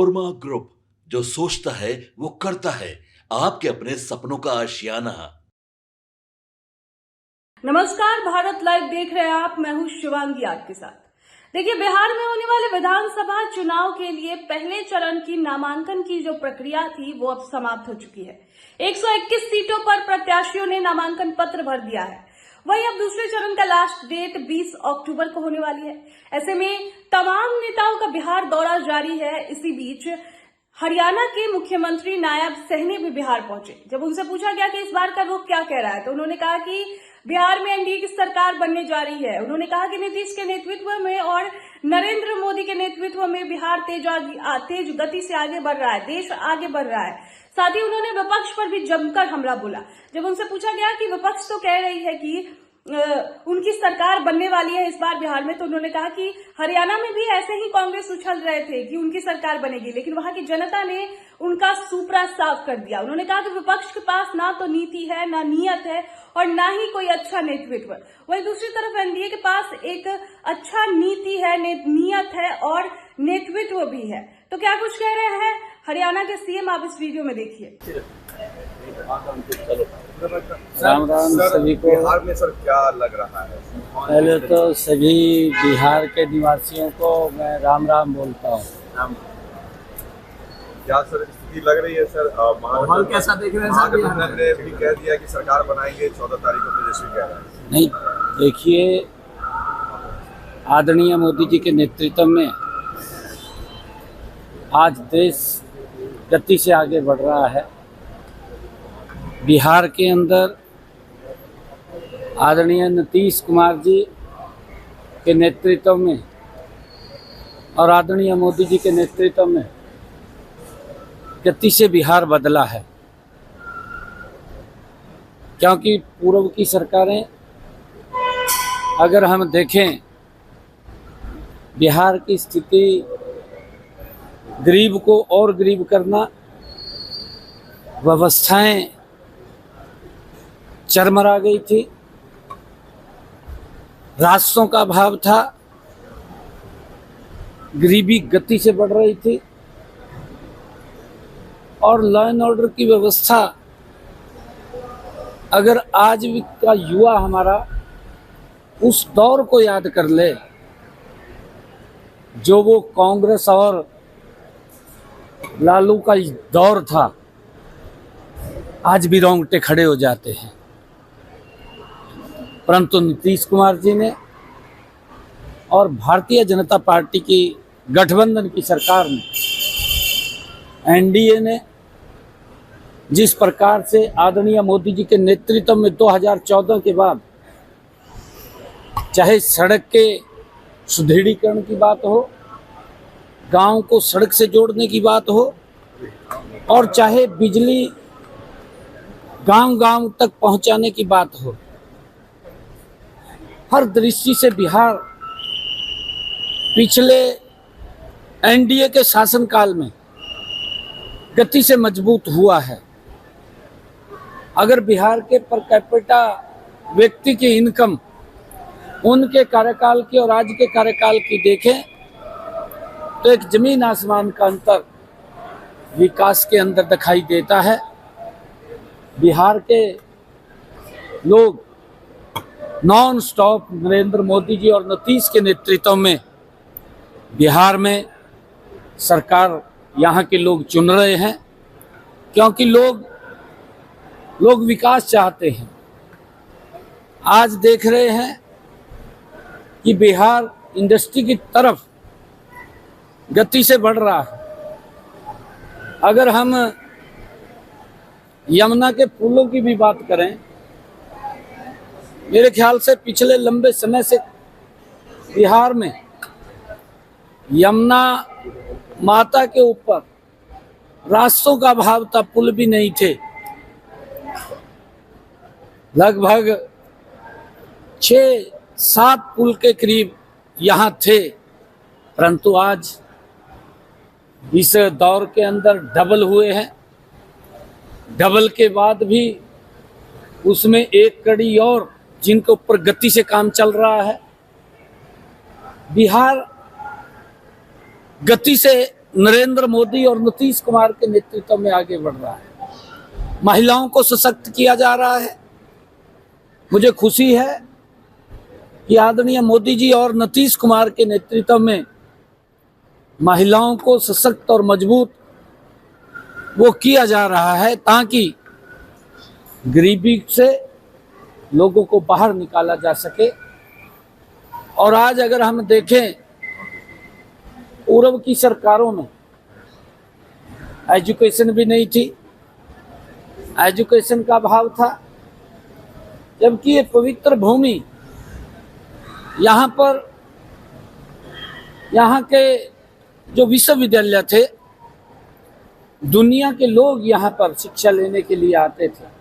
Korma group, जो सोचता है वो करता है। आपके अपने सपनों का आशियाना। नमस्कार, भारत लाइव देख रहे हैं आप। मैं हूं शिवांगी आपके साथ। देखिए, बिहार में होने वाले विधानसभा चुनाव के लिए पहले चरण की नामांकन की जो प्रक्रिया थी वो अब समाप्त हो चुकी है। 121 सीटों पर प्रत्याशियों ने नामांकन पत्र भर दिया है। वहीं अब दूसरे चरण का लास्ट डेट 20 अक्टूबर को होने वाली है। ऐसे में तमाम नेताओं का बिहार दौरा जारी है। इसी बीच हरियाणा के मुख्यमंत्री नायब सहनी भी बिहार पहुंचे। जब उनसे पूछा गया कि इस बार का रुख क्या कह रहा है, तो उन्होंने कहा कि बिहार में एनडीए की सरकार बनने जा रही है। उन्होंने कहा कि नीतीश के नेतृत्व में और नरेंद्र मोदी के नेतृत्व में बिहार तेज गति से आगे बढ़ रहा है, देश आगे बढ़ रहा है। साथ ही उन्होंने विपक्ष पर भी जमकर हमला बोला। जब उनसे पूछा गया कि विपक्ष तो कह रही है कि उनकी सरकार बनने वाली है इस बार बिहार में, तो उन्होंने कहा कि हरियाणा में भी ऐसे ही कांग्रेस उछल रहे थे कि उनकी सरकार बनेगी, लेकिन वहां की जनता ने उनका सुपरा साफ कर दिया। उन्होंने कहा कि विपक्ष के पास ना तो नीति है, ना नियत है और ना ही कोई अच्छा नेतृत्व। वहीं दूसरी तरफ एनडीए के पास एक अच्छा नीति है, नियत है और नेतृत्व भी है। तो क्या कुछ कह रहे हैं हरियाणा के सीएम, आप इस वीडियो में देखिए। राम राम सभी को। बिहार में सर क्या लग रहा है? पहले तो सभी बिहार के निवासियों को मैं राम राम बोलता हूँ। क्या सर स्थिति लग रही है सर? माहौल कैसा देख रहे हैं सर? महागठबंधन ने भी कह दिया कि सरकार बनाएंगे 14 तारीख को, तेजस्वी कह रहा है। नहीं, देखिए, आदरणीय मोदी जी के नेतृत्व में आज देश गति से आगे बढ़ रहा है। बिहार के अंदर आदरणीय नीतीश कुमार जी के नेतृत्व में और आदरणीय मोदी जी के नेतृत्व में गति से बिहार बदला है। क्योंकि पूर्व की सरकारें अगर हम देखें, बिहार की स्थिति गरीब को और गरीब करना, व्यवस्थाएं चरमरा गई थी, रास्तों का अभाव था, गरीबी गति से बढ़ रही थी और लॉ एंड ऑर्डर की व्यवस्था, अगर आज भी का युवा हमारा उस दौर को याद कर ले जो वो कांग्रेस और लालू का दौर था, आज भी रोंगटे खड़े हो जाते हैं। परंतु नीतीश कुमार जी ने और भारतीय जनता पार्टी की गठबंधन की सरकार ने, एनडीए ने जिस प्रकार से आदरणीय मोदी जी के नेतृत्व में 2014 के बाद चाहे सड़क के सुदृढ़ीकरण की बात हो, गांव को सड़क से जोड़ने की बात हो, और चाहे बिजली गांव-गांव तक पहुंचाने की बात हो, हर दृष्टि से बिहार पिछले एनडीए के शासनकाल में गति से मजबूत हुआ है। अगर बिहार के पर कैपिटा व्यक्ति की इनकम उनके कार्यकाल की और आज के कार्यकाल की देखें तो एक जमीन आसमान का अंतर विकास के अंदर दिखाई देता है। बिहार के लोग नॉन स्टॉप नरेंद्र मोदी जी और नीतीश के नेतृत्व में बिहार में सरकार यहाँ के लोग चुन रहे हैं, क्योंकि लोग विकास चाहते हैं। आज देख रहे हैं कि बिहार इंडस्ट्री की तरफ गति से बढ़ रहा है। अगर हम यमुना के पुलों की भी बात करें, मेरे ख्याल से पिछले लंबे समय से बिहार में यमुना माता के ऊपर रास्तों का अभाव था, पुल भी नहीं थे। लगभग 6-7 पुल के करीब यहाँ थे, परंतु आज इस दौर के अंदर डबल हुए हैं। डबल के बाद भी उसमें एक कड़ी और जिनके ऊपर गति से काम चल रहा है। बिहार गति से नरेंद्र मोदी और नीतीश कुमार के नेतृत्व में आगे बढ़ रहा है। महिलाओं को सशक्त किया जा रहा है। मुझे खुशी है कि आदरणीय मोदी जी और नीतीश कुमार के नेतृत्व में महिलाओं को सशक्त और मजबूत वो किया जा रहा है, ताकि गरीबी से लोगों को बाहर निकाला जा सके। और आज अगर हम देखें, पूर्व की सरकारों में एजुकेशन भी नहीं थी, एजुकेशन का अभाव था, जबकि ये पवित्र भूमि, यहाँ पर यहाँ के जो विश्वविद्यालय थे, दुनिया के लोग यहाँ पर शिक्षा लेने के लिए आते थे।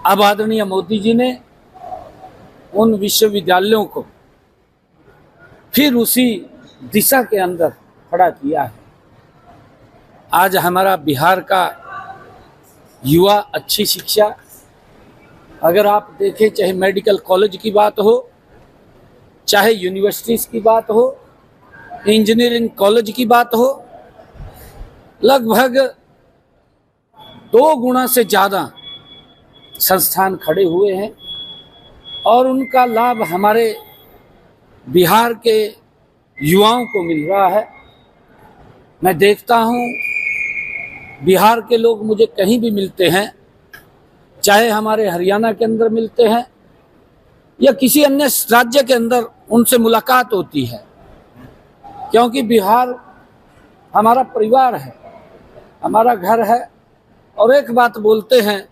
अब आदरणीय मोदी जी ने उन विश्वविद्यालयों को फिर उसी दिशा के अंदर खड़ा किया है। आज हमारा बिहार का युवा अच्छी शिक्षा, अगर आप देखें, चाहे मेडिकल कॉलेज की बात हो, चाहे यूनिवर्सिटीज़ की बात हो, इंजीनियरिंग कॉलेज की बात हो, लगभग 2 गुना से ज़्यादा संस्थान खड़े हुए हैं और उनका लाभ हमारे बिहार के युवाओं को मिल रहा है। मैं देखता हूँ, बिहार के लोग मुझे कहीं भी मिलते हैं, चाहे हमारे हरियाणा के अंदर मिलते हैं या किसी अन्य राज्य के अंदर उनसे मुलाकात होती है, क्योंकि बिहार हमारा परिवार है, हमारा घर है। और एक बात बोलते हैं,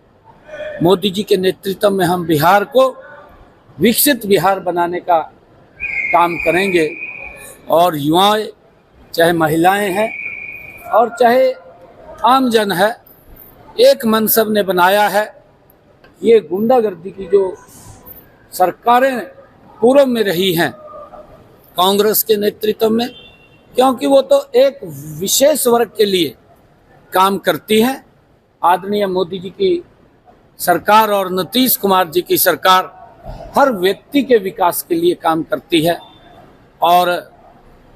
मोदी जी के नेतृत्व में हम बिहार को विकसित बिहार बनाने का काम करेंगे। और युवाएं, चाहे महिलाएं हैं और चाहे आम जन है, एक मन सब ने बनाया है। ये गुंडागर्दी की जो सरकारें पूर्व में रही हैं कांग्रेस के नेतृत्व में, क्योंकि वो तो एक विशेष वर्ग के लिए काम करती हैं, आदरणीय मोदी जी की सरकार और नीतीश कुमार जी की सरकार हर व्यक्ति के विकास के लिए काम करती है। और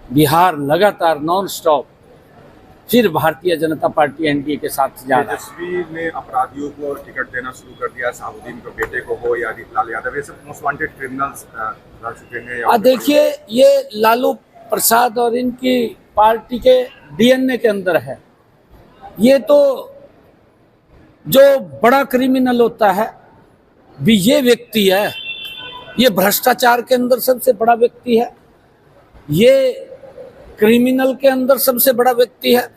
बिहार लगातार नॉन स्टॉप फिर भारतीय जनता पार्टी एनडीए के साथ जा रहा है। तेजस्वी ने अपराधियों को टिकट देना शुरू कर दिया, साहुद्दीन को बेटे को हो या लालू यादव, ये सब मोस्ट वांटेड क्रिमिनल्स रह चुके हैं। देखिए, ये लालू प्रसाद और इनकी पार्टी के डीएनए के अंदर है। ये तो जो बड़ा क्रिमिनल होता है भी ये व्यक्ति है, ये भ्रष्टाचार के अंदर सबसे बड़ा व्यक्ति है, ये क्रिमिनल के अंदर सबसे बड़ा व्यक्ति है।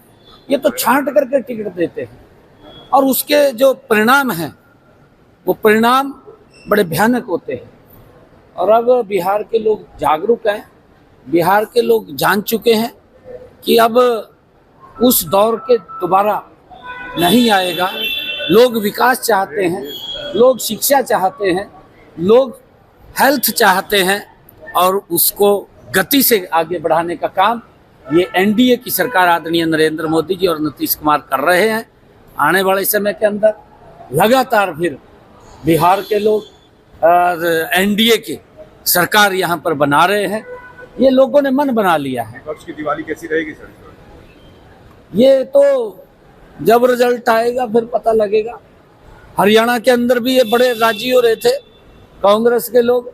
ये तो छांट करके टिकट देते हैं और उसके जो परिणाम हैं वो परिणाम बड़े भयानक होते हैं। और अब बिहार के लोग जागरूक हैं, बिहार के लोग जान चुके हैं कि अब उस दौर के दोबारा नहीं आएगा। लोग विकास चाहते हैं, लोग शिक्षा चाहते हैं, लोग हेल्थ चाहते हैं और उसको गति से आगे बढ़ाने का काम ये एनडीए की सरकार आदरणीय नरेंद्र मोदी जी और नीतीश कुमार कर रहे हैं। आने वाले समय के अंदर लगातार फिर बिहार के लोग एनडीए की सरकार यहाँ पर बना रहे हैं। ये लोगों ने मन बना लिया है। विपक्ष की दिवाली कैसी रहेगी सर? ये तो जब रिजल्ट आएगा फिर पता लगेगा। हरियाणा के अंदर भी ये बड़े राजी हो रहे थे कांग्रेस के लोग,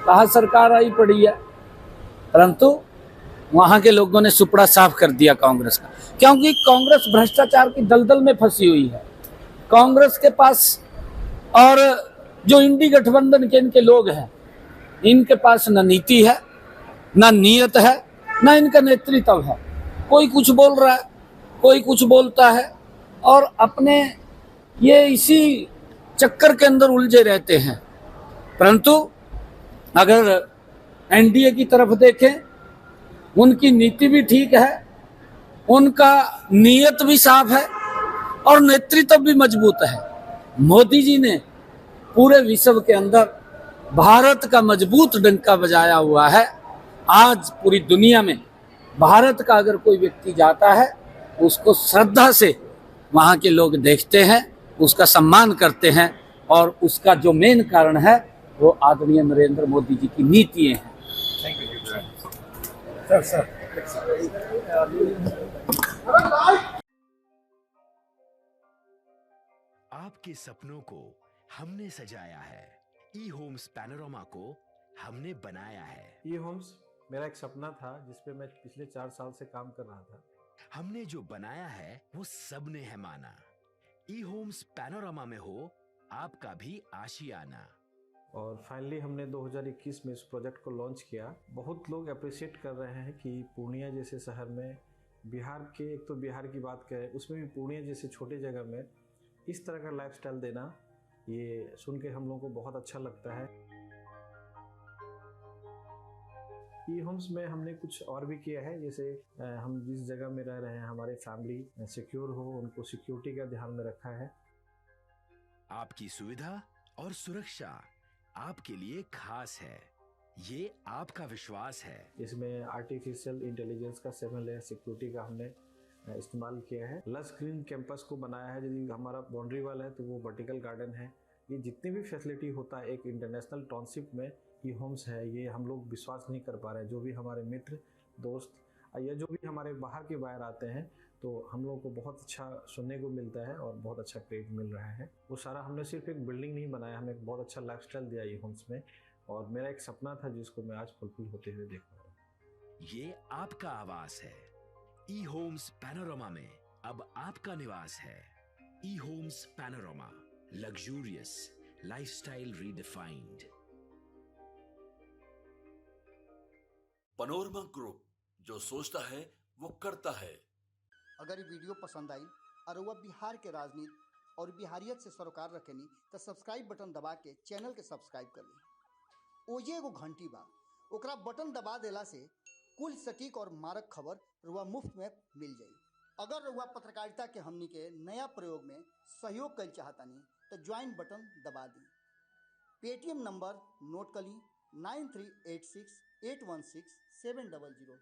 कहा सरकार आई पड़ी है, परंतु वहां के लोगों ने सुपड़ा साफ कर दिया कांग्रेस का, क्योंकि कांग्रेस भ्रष्टाचार की दलदल में फंसी हुई है। कांग्रेस के पास और जो इंडी गठबंधन के इनके लोग हैं, इनके पास न नीति है, न नीयत है, न इनका नेतृत्व है। कोई कुछ बोल रहा है, कोई कुछ बोलता है और अपने ये इसी चक्कर के अंदर उलझे रहते हैं। परंतु अगर एनडीए की तरफ देखें, उनकी नीति भी ठीक है, उनका नीयत भी साफ है और नेतृत्व भी मजबूत है। मोदी जी ने पूरे विश्व के अंदर भारत का मजबूत डंका बजाया हुआ है। आज पूरी दुनिया में भारत का अगर कोई व्यक्ति जाता है, उसको श्रद्धा से वहाँ के लोग देखते हैं, उसका सम्मान करते हैं और उसका जो मेन कारण है वो आदरणीय नरेंद्र मोदी जी की नीतियाँ हैं। Thank you sir. आपके सपनों को हमने सजाया है, ई होम्स पैनोरामा को हमने बनाया है। ई होम्स मेरा एक सपना था जिस पे मैं पिछले 4 साल से काम कर रहा था। हमने जो बनाया है वो सबने है माना। ई होम्स पैनोरामा में हो आपका भी आशियाना। और फाइनली हमने 2021 में इस प्रोजेक्ट को लॉन्च किया। बहुत लोग अप्रिशिएट कर रहे हैं कि पूर्णिया जैसे शहर में बिहार के, एक तो बिहार की बात करें उसमें भी पूर्णिया जैसे छोटे जगह में इस तरह का लाइफस्टाइल देना, ये सुन के हम लोगों को बहुत अच्छा लगता है। ई होम्स में हमने कुछ और भी किया है, जैसे हम जिस जगह में रह रहे हैं हमारे फैमिली सिक्योर हो, उनको सिक्योरिटी का ध्यान में रखा है। आपकी सुविधा और सुरक्षा आपके लिए खास है, ये आपका विश्वास है। इसमें आर्टिफिशियल इंटेलिजेंस का 7 लेयर सिक्योरिटी का हमने इस्तेमाल किया है। लस ग्रीन कैंपस को बनाया है। यदि हमारा बाउंड्री वाल है तो वो वर्टिकल गार्डन है। ये जितनी भी फैसिलिटी होता है एक इंटरनेशनल टाउनशिप में ई होम्स है, ये हम लोग विश्वास नहीं कर पा रहे हैं। जो भी हमारे मित्र दोस्त या जो भी हमारे बाहर आते हैं तो हम लोग को बहुत अच्छा सुनने को मिलता है और बहुत अच्छा क्रेडिट मिल रहा है। वो सारा हमने सिर्फ एक बिल्डिंग नहीं बनाया, हमें एक बहुत अच्छा लाइफस्टाइल दिया ई होम्स में, और मेरा एक सपना था जिसको मैं आज फुलफिल होते हुए देख रहा हूँ। ये आपका आवास है। ई होम्स पैनोरामा में अब आपका निवास है। E homes panorama, luxurious lifestyle redefined. Panorama group, जो सोचता है वो करता है। अगर ये वीडियो पसंद आई और वह बिहार के राजनीति और बिहारियत से सरोकार रखेनी तो सब्सक्राइब बटन दबा के चैनल के सब्सक्राइब कर ली। ओजे एगो घंटी बा, ओकरा बटन दबा देला से कुल सटीक और मारक खबर रुआ मुफ्त में मिल जाई। अगर रुआ पत्रकारिता के हमनी के नया प्रयोग में सहयोग कर चाहतानी तो ज्वाइन बटन दबा दी। पेटीएम नंबर नोट कर ली 9386816700।